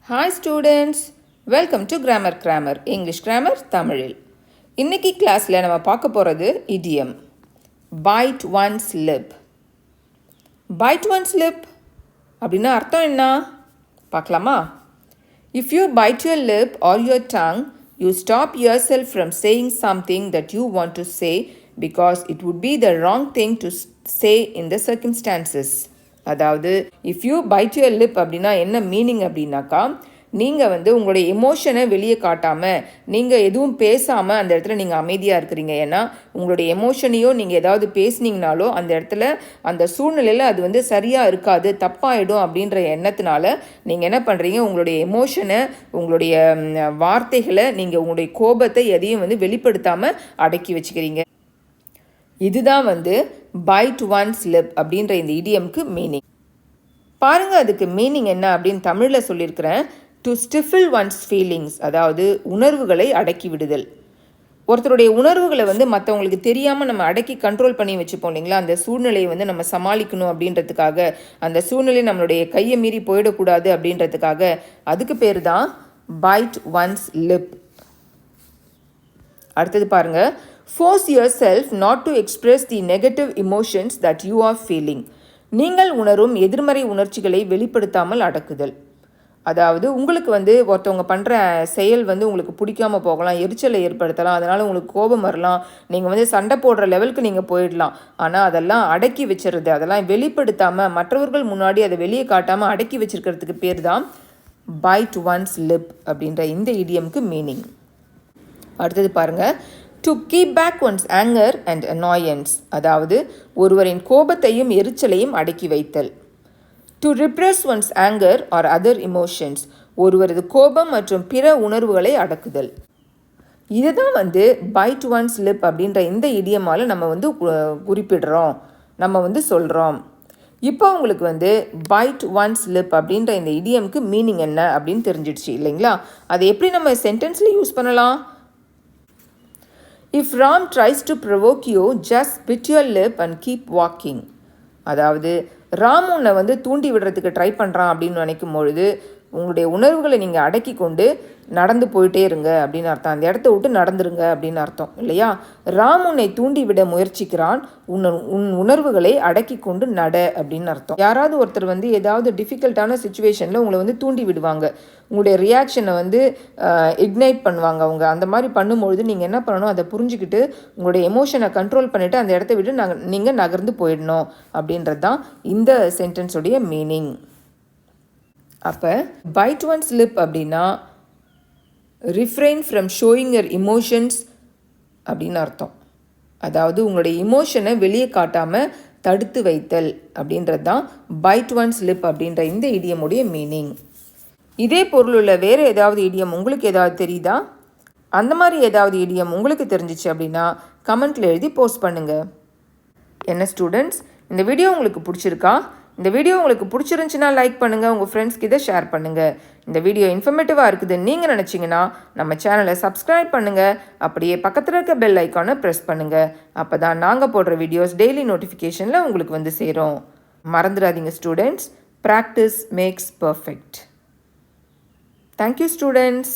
Hi students, welcome to Krammer English Grammar தமிழில். இன்னைக்கு கிளாஸ்ல நம்ம பார்க்க போறது idiom bite one's lip. Bite one's lip அப்படின்னா அர்த்தம் என்ன பார்க்கலாமா? If you bite your lip or your tongue, you stop yourself from saying something that you want to say because it would be the wrong thing to say in the circumstances. அதாவது if you byte your lip அப்படின்னா என்ன meaning அப்படின்னாக்கா, நீங்கள் உங்களுடைய எமோஷனை வெளியே காட்டாமல், நீங்கள் எதுவும் பேசாமல் அந்த இடத்துல நீங்கள் அமைதியாக இருக்கிறீங்க. ஏன்னா உங்களுடைய எமோஷனையோ நீங்கள் ஏதாவது பேசுனீங்கனாலோ அந்த இடத்துல அந்த சூழ்நிலையில் அது சரியாக இருக்காது, தப்பாயிடும் அப்படின்ற எண்ணத்தினால நீங்கள் என்ன பண்ணுறீங்க, உங்களுடைய எமோஷனை, உங்களுடைய வார்த்தைகளை, நீங்கள் உங்களுடைய கோபத்தை எதையும் வெளிப்படுத்தாமல் அடக்கி வச்சுக்கிறீங்க. இதுதான் பைட் ஒன்ஸ் லிப் அப்படின்ற இந்த இடியம்க்கு மீனிங். பாருங்கள் அதுக்கு மீனிங் என்ன அப்படின்னு தமிழில் சொல்லியிருக்கிறேன். டு ஸ்டிஃபில் ஒன்ஸ் ஃபீலிங்ஸ், அதாவது உணர்வுகளை அடக்கி விடுதல். ஒருத்தருடைய உணர்வுகளை மற்றவங்களுக்கு தெரியாமல் நம்ம அடக்கி கண்ட்ரோல் பண்ணி வச்சுப்போம் இல்லைங்களா, அந்த சூழ்நிலையை நம்ம சமாளிக்கணும் அப்படின்றதுக்காக, அந்த சூழ்நிலை நம்மளுடைய கையை மீறி போயிடக்கூடாது அப்படின்றதுக்காக, அதுக்கு பேர் தான் பைட் ஒன்ஸ் லிப். அடுத்தது பாருங்கள், force yourself not to express the negative emotions that you are feeling. நீங்கள் உணரும் எதிர்மறை உணர்ச்சிகளை வெளிப்படுத்தாமல் அடக்குதல். அதாவது உங்களுக்கு ஒருத்தவங்க பண்ணுற செயல் உங்களுக்கு பிடிக்காமல் போகலாம், எரிச்சலை ஏற்படுத்தலாம், அதனால் உங்களுக்கு கோபம் வரலாம், நீங்கள் சண்டை போடுற லெவலுக்கு நீங்கள் போயிடலாம். ஆனால் அதெல்லாம் அடக்கி வச்சுருது, அதெல்லாம் வெளிப்படுத்தாமல், மற்றவர்கள் முன்னாடி அதை வெளியே காட்டாமல் அடக்கி வச்சுருக்கிறதுக்கு பேர் தான் பைட் ஒன்ஸ் லிப் அப்படின்ற இந்த இடியம்க்கு மீனிங். அடுத்தது பாருங்கள், to keep back one's anger and annoyance, அதாவது ஒருவரின் கோபத்தையும் எரிச்சலையும் அடக்கி வைத்தல். To repress one's anger or other emotions, ஒருவரது கோபம் மற்றும் பிற உணர்வுகளை அடக்குதல். இதுதான் பைட் ஒன்ஸ் லிப் அப்படின்ற இந்த இடியமால் நம்ம குறிப்பிடுறோம், நம்ம சொல்கிறோம். இப்போ உங்களுக்கு பைட் ஒன்ஸ் லிப் அப்படின்ற இந்த இடியம்க்கு மீனிங் என்ன அப்படின்னு தெரிஞ்சிடுச்சு இல்லைங்களா? அதை எப்படி நம்ம சென்டென்ஸில் யூஸ் பண்ணலாம்? If Ram tries to provoke you, just bit your lip and keep walking. அதாவது ராம் உன்னை தூண்டி விடுறதுக்கு ட்ரை பண்ணுறான் அப்படின்னு நினைக்கும் பொழுது உங்களுடைய உணர்வுகளை நீங்கள் அடக்கி கொண்டு நடந்து போயிட்டே இருங்க அப்படின்னு அர்த்தம். அந்த இடத்த விட்டு நடந்துருங்க அப்படின்னு அர்த்தம் இல்லையா? ராம் உன்னை தூண்டி விட முயற்சிக்கிறான், உன் உணர்வுகளை அடக்கி கொண்டு நட அப்படின்னு அர்த்தம். யாராவது ஒருத்தர் ஏதாவது டிஃபிகல்ட்டான சுச்சுவேஷனில் உங்களை தூண்டி விடுவாங்க, உங்களுடைய ரியாக்ஷனை இக்னைட் பண்ணுவாங்க. அவங்க அந்த மாதிரி பண்ணும்பொழுது நீங்கள் என்ன பண்ணணும், அதை புரிஞ்சுக்கிட்டு உங்களுடைய எமோஷனை கண்ட்ரோல் பண்ணிவிட்டு அந்த இடத்த விட்டு நீங்கள் நகர்ந்து போயிடணும் அப்படின்றது தான் இந்த சென்டென்ஸுடைய மீனிங். அப்போ பைட் ஒன்ஸ் லிப் அப்படின்னா refrain from showing your emotions அப்படின்னு அர்த்தம். அதாவது உங்களுடைய இமோஷனை வெளியே காட்டாமல் தடுத்து வைத்தல் அப்படின்றது தான் பைட் ஒன்ஸ் லிப் அப்படின்ற இந்த இடியமுடைய மீனிங். இதே பொருளுள்ள வேறு ஏதாவது இடியம் உங்களுக்கு ஏதாவது தெரியுதா? அந்த மாதிரி ஏதாவது இடியம் உங்களுக்கு தெரிஞ்சிச்சு அப்படின்னா கமெண்ட்டில் எழுதி போஸ்ட் பண்ணுங்கள். என்ன ஸ்டூடெண்ட்ஸ், இந்த வீடியோ உங்களுக்கு பிடிச்சிருக்கா? இந்த வீடியோ உங்களுக்கு பிடிச்சிருந்துச்சின்னா லைக் பண்ணுங்கள், உங்கள் ஃப்ரெண்ட்ஸ்க்கு இதை ஷேர் பண்ணுங்கள். இந்த வீடியோ இன்ஃபர்மேட்டிவாக இருக்குதுன்னு நீங்கள் நினச்சிங்கன்னா நம்ம சேனலை சப்ஸ்கிரைப் பண்ணுங்கள், அப்படியே பக்கத்தில் இருக்க பெல் ஐக்கானை ப்ரெஸ் பண்ணுங்கள். அப்போ தான் நாங்கள் போடுற வீடியோஸ் டெய்லி நோட்டிஃபிகேஷனில் உங்களுக்கு சேரும். மறந்துடாதீங்க students, practice makes perfect. Thank you students.